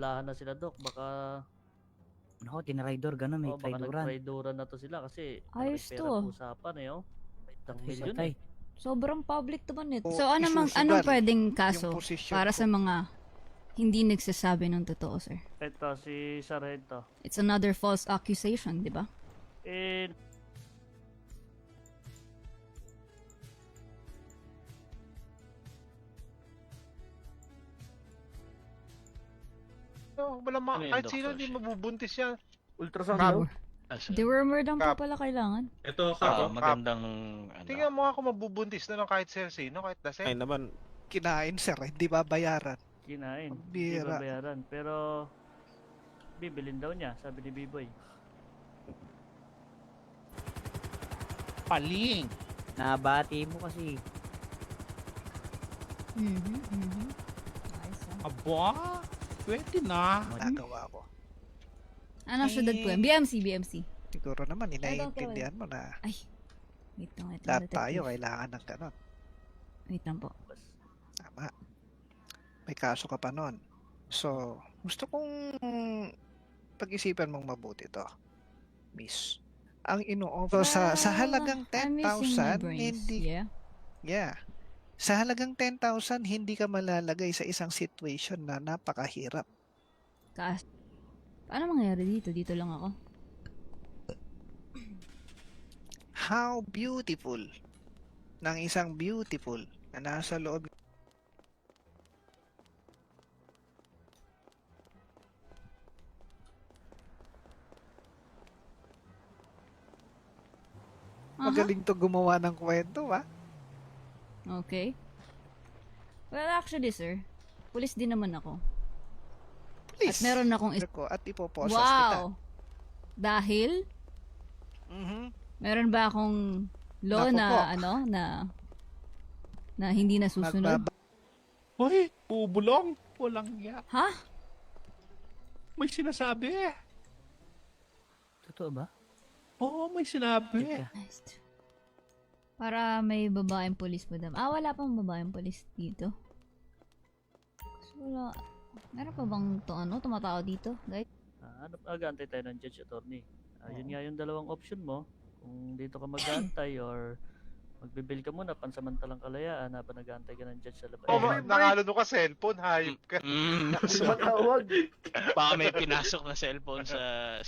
nagkabalahan na sila, Dok. Baka, Nako, tinraidor, gano'n, may baka traidoran. nagtraidoran na to sila kasi Ayos malaki to. pera usapan eh, oh. Isang Patay, milyon patay. eh. Sobrang public naman ito. O So anong isusugal pwedeng yung kaso posisyon para ko. sa mga hindi nagsasabi ng totoo, sir? Ito, si Sargento. It's another false accusation, di ba? Eh, No, wala Ano yun, kahit sino Dr. hindi Shi? mabubuntis yan. ultrasound Bravo. daw. Dewormer lang po Kap. pala kailangan. Ito, Magandang ano. Tingnan mo ako mabubuntis na lang kahit sino, kahit Ay lasing. naman, Kinain, sir. Hindi babayaran. Kinain. Ang Hindi bira. babayaran. Pero, bibilin daw niya, sabi ni B-Boy. paling. Nabati mo kasi. Ayos, ah. Aba, pwede na. Nagawa ko. Anong syudad po yan? BMC. Siguro naman, Ay, don't inaiintindihan mo na Ay, wait lang, lahat detective. tayo kailangan ng ganon. Wait lang po. Tama. May kaso ka pa nun. So, gusto kong pag-isipan mong mabuti to, miss. Ang ino-offer sa halagang I'm missing my 10,000, brains. hindi, Yeah. sa halagang 10,000, hindi ka malalagay sa isang situation na napakahirap. Paano mangyayari dito? Dito lang ako. How beautiful ng isang beautiful na nasa loob. Magaling to gumawa ng kwento, ha? Okay. Well, actually, sir, pulis din naman ako. Please. At meron akong ko at ipoposas kita. Wow! Dahil, Mhm. meron ba akong law Naku na, po. na hindi na susunod? Hoy, bubulong. Walang ya. Ha? May sinasabi. Totoo ba? Oo, may sinabi. Check ka. Nice. Para may babaeng polis, madam. Wala pang babaeng polis dito. So, wala. Meron pa bang tumatao dito, guys? Mag-aantay tayo ng judge attorney. Yun nga yung dalawang option mo. Kung dito ka mag-aantay or magbibil ka muna, pansamantalang kalayaan habang nag-aantay ka ng judge sa labas. Oh, nakalo ka cellphone, hayop ka. Matawag. Baka may pinasok na cellphone sa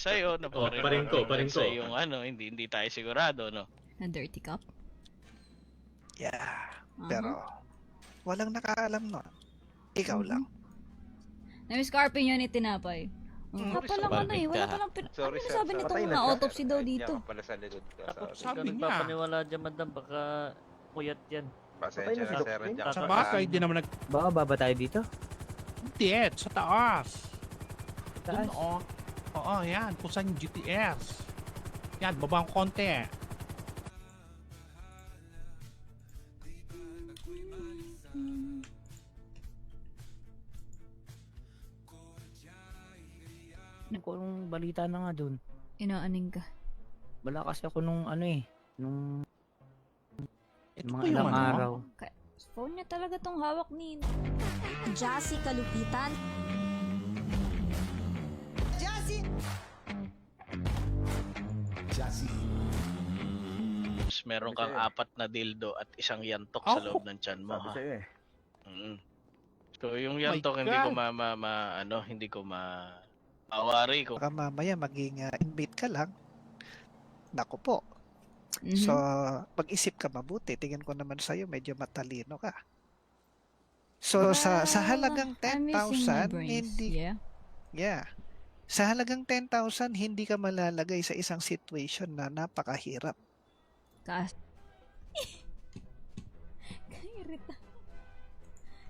iyo na paring ko. sa yung ano, hindi tayo sigurado, no. Na dirty cop? Yeah. Pero, walang nakaalam nun. Ikaw lang. Na-miss Carpin yun ni Tinapay. Wala Sorry, palang ano eh. Wala ka. palang Sorry, sir. sabi nito na autopsy daw dito. Pala sa likod ka. Tapos Sorry. Sabi ikaw niya. nagpapaniwala dyan, madam, baka puyat yan. Pasensya na, sir. Nandiyan Sa ka bagay, pa. di naman Baka baba tayo dito? Hindi, sa taas. Taas? Dun, oh. Oo, yan. Kung saan yung GTS. Yan, babang konti. Kung anong balita na nga dun. Inaaning ka. Wala kasi ako nung ano eh. Nung Ito mga ba yung ilang ano? araw. Phone niya talaga tong hawak ni... Jassy Kalupitan. Tapos meron kang 4 na dildo at isang yantok sa loob ng tiyan mo, ha. So yung yantok hindi ko hindi ko mawari kung Baka mamaya maging inmate ka lang. Naku po. Mhm. So, pag-isip ka mabuti. Tingin ko naman sa'yo, medyo matalino ka. So, sa halagang I'm missing my 10,000, brains. hindi, Yeah. sa halagang 10,000, hindi ka malalagay sa isang situation na napakahirap. Kairita.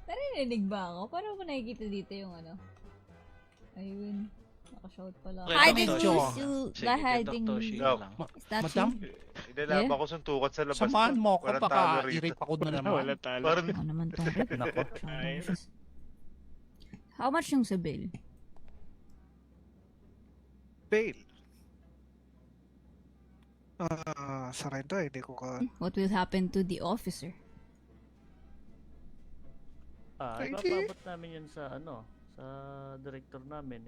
Narinig ba ako? Paano mo nakikita dito yung ano? Ayun. Naka-shout pala. Okay, Hiding Dr. you. sige, By hiding Dr. Shi Go. lang. Is that Madam, you? Inilaba ko suntukan sa labas. samahan mo ako, Walang talo baka rito. i-rape ako na naman. Parang Ano naman tong rep? Nako. How much yung sa bill? Bail. Sarento, hindi ko ka... What will happen to the officer? Ay, Ipapabot namin yun sa sa director namin,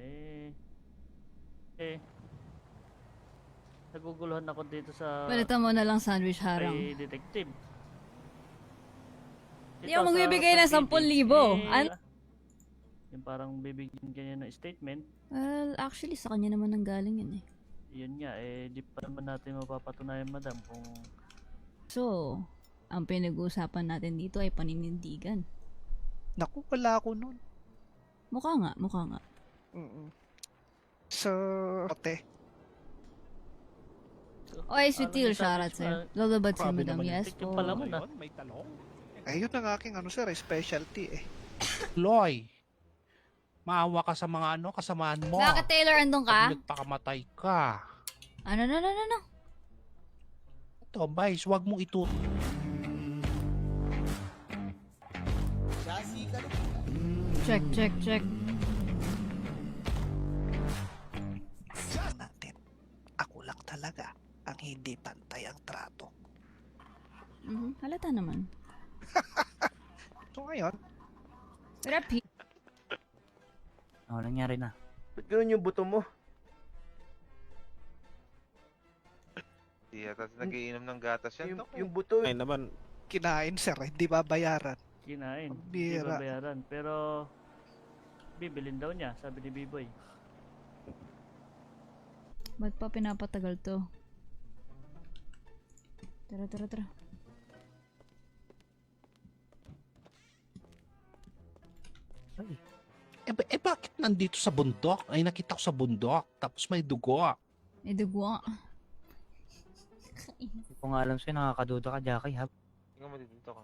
naguguluhan ako dito sa Palitan mo na lang sandwich harang. kay detective. Hindi ako magbibigay ng 10,000. Yung parang bibigyan kanya ng statement. Well, actually, sa kanya naman ang galing yun eh. Yun nga, di pa naman natin mapapatunayan, madam, kung So, ang pinag-uusapan natin dito ay paninindigan. Naku, wala ako nun. Mukha nga, mukha nga. So, ote. Oy, Sutil, shoutout sir. Lolobad si Grabe Madam, naman yes yung po. pala mo na. Ayun, may talong. Ayun ang aking sir, specialty eh. Loy, maawa ka sa mga kasamaan mo. Bakit Taylor, andun ka? Pag nagpakamatay ka. Ano? Ito, Vice, wag mong ito. Check. Tingnan natin. Ako lang talaga ang hindi pantay ang trato. Halata naman. So ngayon, Repeat. Ano nangyari na? Ba't ganun yung buto mo? Di yata nagiinom ng gatas yan. Yung buto eh. naman, kinain sir, hindi babayaran. kinain. Ang Hindi bira. babayaran. Pero, bibilin daw niya, sabi ni B-Boy. Ba't pa pinapatagal to? Tara. Bakit nandito sa bundok? Ay, nakita ko sa bundok. Tapos may dugo. May dugo. Hindi ko nga alam sa'yo, nakakaduda ka, Jackie, ha? Tingnan mo dito ka.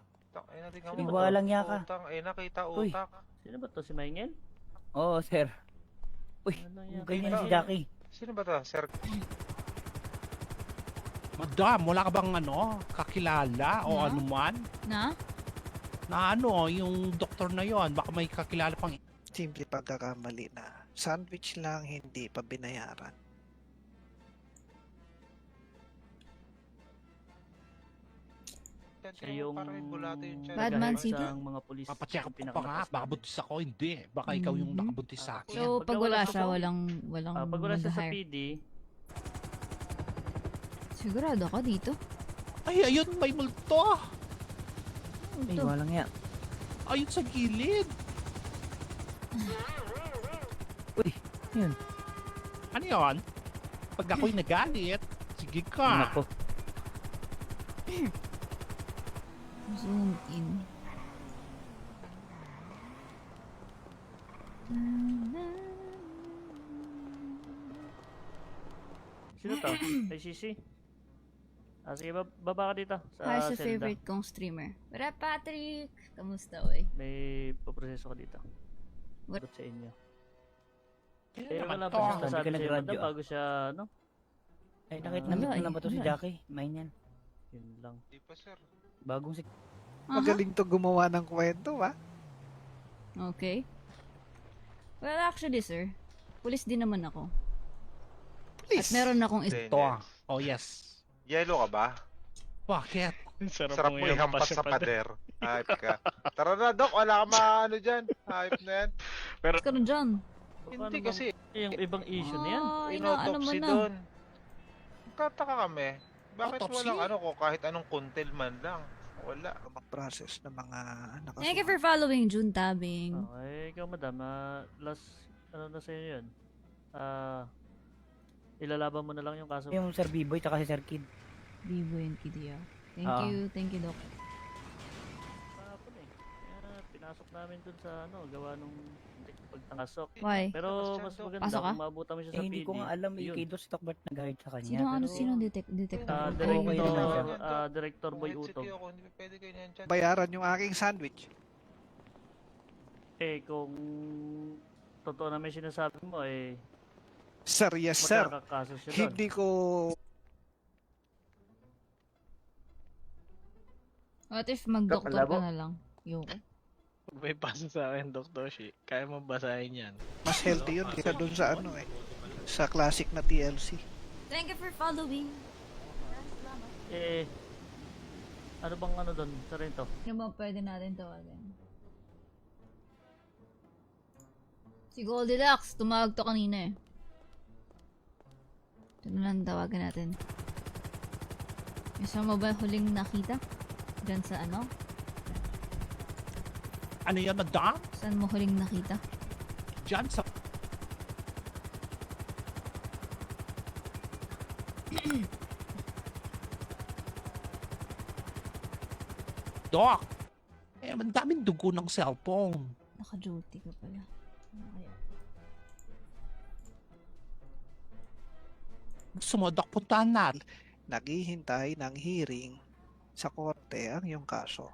Tingnan Sino mo. ba? Walang yaka. Utang, nakita Uy. utak. Sino ba to? Si Maingel? Oo, sir. Uy, Ano yan? ganyan si Jackie. Sino ba to? Sir? Madam, wala ka bang kakilala o Na? anuman? Na? Na yung doktor na yon, baka may kakilala pang Simple pagkakamali na sandwich lang, hindi pa binayaran. Siya yung Parang bulato yung tiyan. Bad man naghahanap si sa mga pulis. papacheck up yung ko pa nga. pinakamataas Baka namin. buntis ako, hindi. Baka ikaw yung Mhm. nakabuntis sa akin. So, Pagka pag wala wala siya siya, sa- walang Pag wala siya sa mag-hire. PD, Sigurado ka dito? Ay, ayun, may multo. Ay, Ito. walang yan. Ayun sa gilid. Uy, yun. Ano yun? Pag ako'y nagalit, sige ka. Nako. Zoom in. sino to? Kay Sisi? Sige, baba ka dito. Hi Sa sa Zelda. favorite kong streamer. What up, Patrick? Kamusta, oy? May paproseso ka dito. What? What sa inyo? Kaya Eh, naman wala to. pa siya Hindi ka nasabi sa'yo, nag-radyo, madam, bago siya, Ay, nakita Wala na eh, lang ba to si wala. Jackie? Main yan. Yun lang. Di pa sir. Bagong si... Aha. Magaling to gumawa ng kwento, ha? Okay. Well, actually, sir, pulis din naman ako. Please. At meron akong Dennis. To. Oh, yes. Yellow ka ba? Bakit? Sarap mo ihampas sa pader. Hype ka. Tara na, Doc. Wala ka maano dyan. Hype na yan. Mas ka rin dyan. Hindi kasi. Yung ibang issue na yan. Ah, inaano mo Inautopsy na. doon. Tataka kami. Bakit Autopsy? walang kahit anong kuntil man lang. Wala. Mag-process ng mga Thank you for following June Tabing. Okay, ikaw madam, last, na sa'yo yun? Ilalaban mo na lang yung kaso. Yung Sir B-Boy, tsaka si Sir Kid. Bibo and Kidia. Thank Ah. you, Doc. Kahapon eh. Kaya pinasok namin dun sa gawa nung pagtangasok. Why? Pero mas maganda Pasok ka? kung maabutan mo siya Eh, sa hindi PD. ko nga alam, eh, Yun. kay Dos Stockbart nag-hide sa kanya. Sino detective? Okay lang yan. Director Boy Utog. Ako, hindi pwede kayo niyan dyan. bayaran yung aking sandwich. Kung totoo na may sinasabi mo, Sir, yes sir. magkakakaso siya doon. Hindi ko What if mag-doktor ka na lang? Yoko. Pag may pasa sa akin, Dr. Shi, kaya mo basahin yan. mas healthy yun kaysa dun sa sa classic na TLC. Thank you for following. Ano bang doon sa rin to? Yung ba pwede natin tawagan? Si Goldilocks, tumawag to kanina eh. Ito na lang tawagan natin. Isa mo ba huling nakita? Diyan sa ano? Ano yan, madam? Saan mo huling nakita? Diyan sa... Doc! Eh, ang daming dugo ng cellphone. Naka-duty ka pala. Ano kaya? Gusto mo, Doc, puntahan na. Naghihintay ng hearing sa korte ang iyong kaso.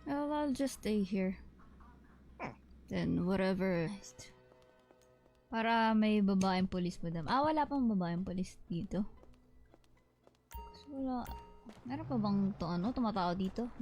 Well, I'll just stay here. Then, whatever. Para may babaeng polis, madam. Wala pang babaeng polis dito. So, wala. Meron pa bang tumatao dito?